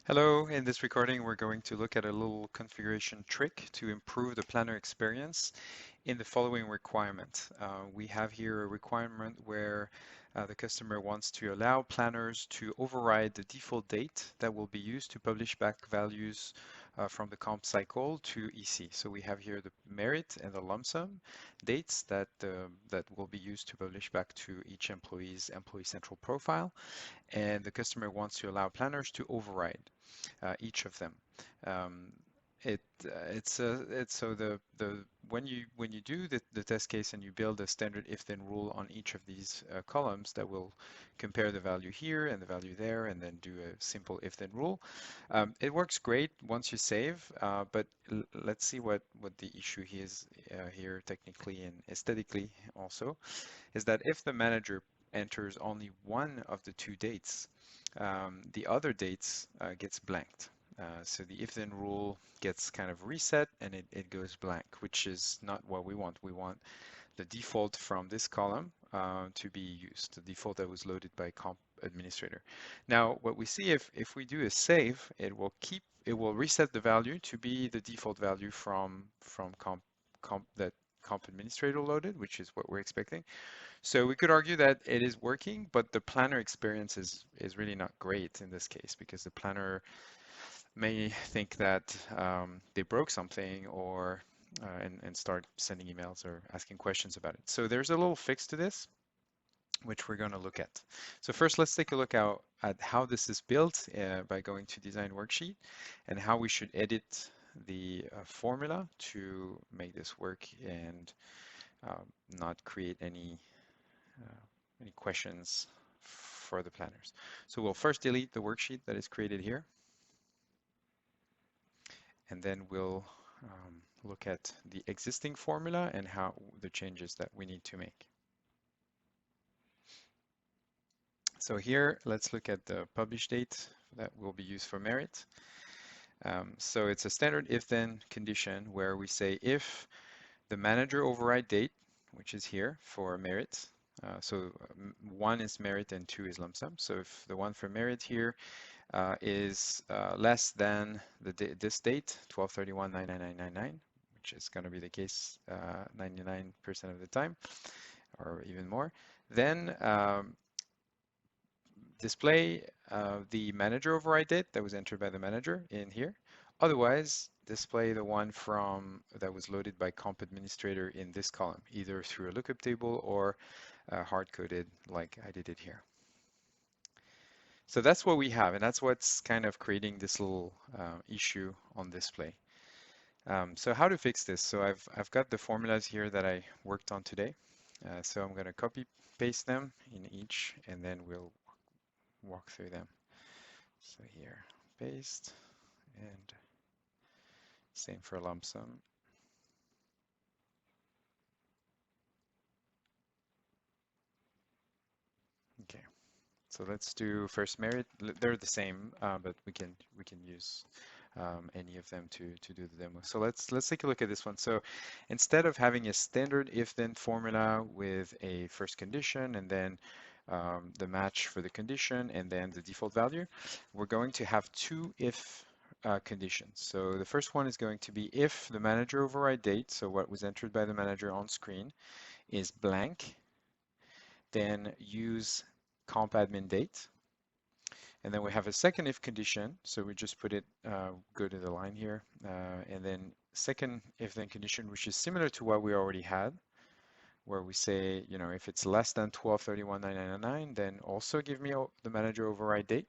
Hello, in this recording we're going to look at a little configuration trick to improve the planner experience in the following requirement. We have here a requirement where the customer wants to allow planners to override the default date that will be used to publish back values from the comp cycle to EC. So we have here the merit and the lump sum dates that will be used to publish back to each employee's Employee Central profile, and the customer wants to allow planners to override each of them. Um, it's so the when you do the test case and you build a standard if then rule on each of these columns that will compare the value here and the value there and then do a simple if then rule. It works great once you save, but let's see what the issue is here technically and aesthetically also, is that if the manager enters only one of the two dates, the other dates gets blanked. So the if then rule gets kind of reset and it goes blank, which is not what we want. We want the default from this column to be used, the default that was loaded by comp administrator. Now, what we see if we do a save, it will reset the value to be the default value from that comp administrator loaded, which is what we're expecting. So we could argue that it is working, but the planner experience is really not great in this case because the planner may think that they broke something or and start sending emails or asking questions about it. So there's a little fix to this, which we're going to look at. So first, let's take a look at how this is built by going to Design Worksheet and how we should edit the formula to make this work and not create uh, any questions for the planners. So we'll first delete the worksheet that is created here, and then we'll look at the existing formula and how the changes that we need to make. So here, let's look at the publish date that will be used for merit. So it's a standard if-then condition where we say if the manager override date, which is here for merit, one is merit and two is lump sum. So if the one for merit here is less than this date, 12/31/99999, which is going to be the case 99% of the time, or even more, then display the manager override date that was entered by the manager in here. Otherwise, display the one from that was loaded by comp administrator in this column, either through a lookup table or hard-coded like I did it here. So that's what we have, and that's what's kind of creating this little issue on display. So how to fix this? So I've got the formulas here that I worked on today. So I'm going to copy paste them in each, and then we'll walk through them. So here, paste, and same for lump sum. Okay, so let's do first merit. They're the same, but we can use any of them to do the demo. So let's take a look at this one. So instead of having a standard if-then formula with a first condition and then the match for the condition and then the default value, we're going to have two if conditions. So the first one is going to be if the manager override date, so what was entered by the manager on screen, is blank, then use comp admin date. And then we have a second if condition. So we just put it, go to the line here. And then second if then condition, which is similar to what we already had, where we say, you know, if it's less than 12/31/999, then also give me the manager override date.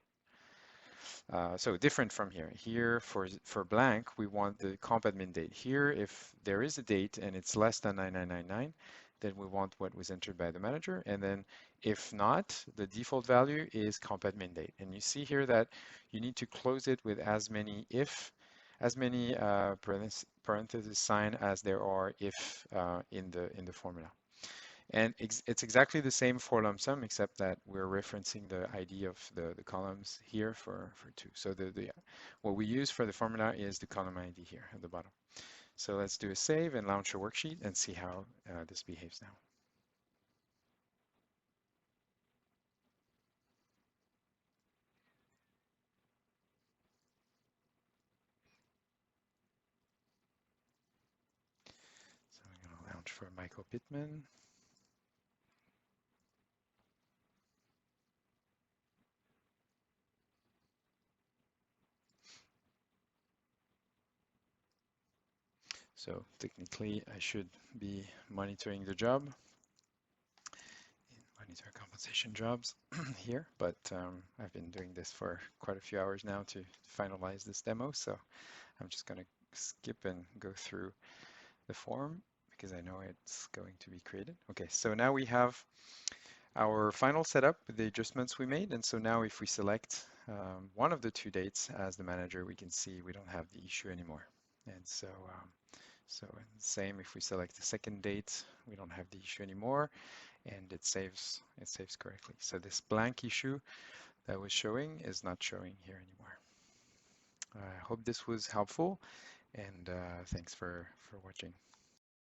So different from here. Here for blank, we want the comp admin date. Here, if there is a date and it's less than 9999, then we want what was entered by the manager. And then if not, the default value is comp admin date. And you see here that you need to close it with as many parentheses sign as there are if in the formula. And it's exactly the same for lump sum, except that we're referencing the ID of the columns here for two. So what we use for the formula is the column ID here at the bottom. So let's do a save and launch a worksheet and see how this behaves now. launch for Michael Pittman. So technically, I should be monitoring the job, monitor compensation jobs here, but I've been doing this for quite a few hours now to finalize this demo, so I'm just going to skip and go through the form because I know it's going to be created. Okay, so now we have our final setup with the adjustments we made, and so now if we select one of the two dates as the manager, we can see we don't have the issue anymore. And so same if we select the second date, we don't have the issue anymore, and it saves correctly. So this blank issue that was showing is not showing here anymore. I hope this was helpful, and thanks for watching.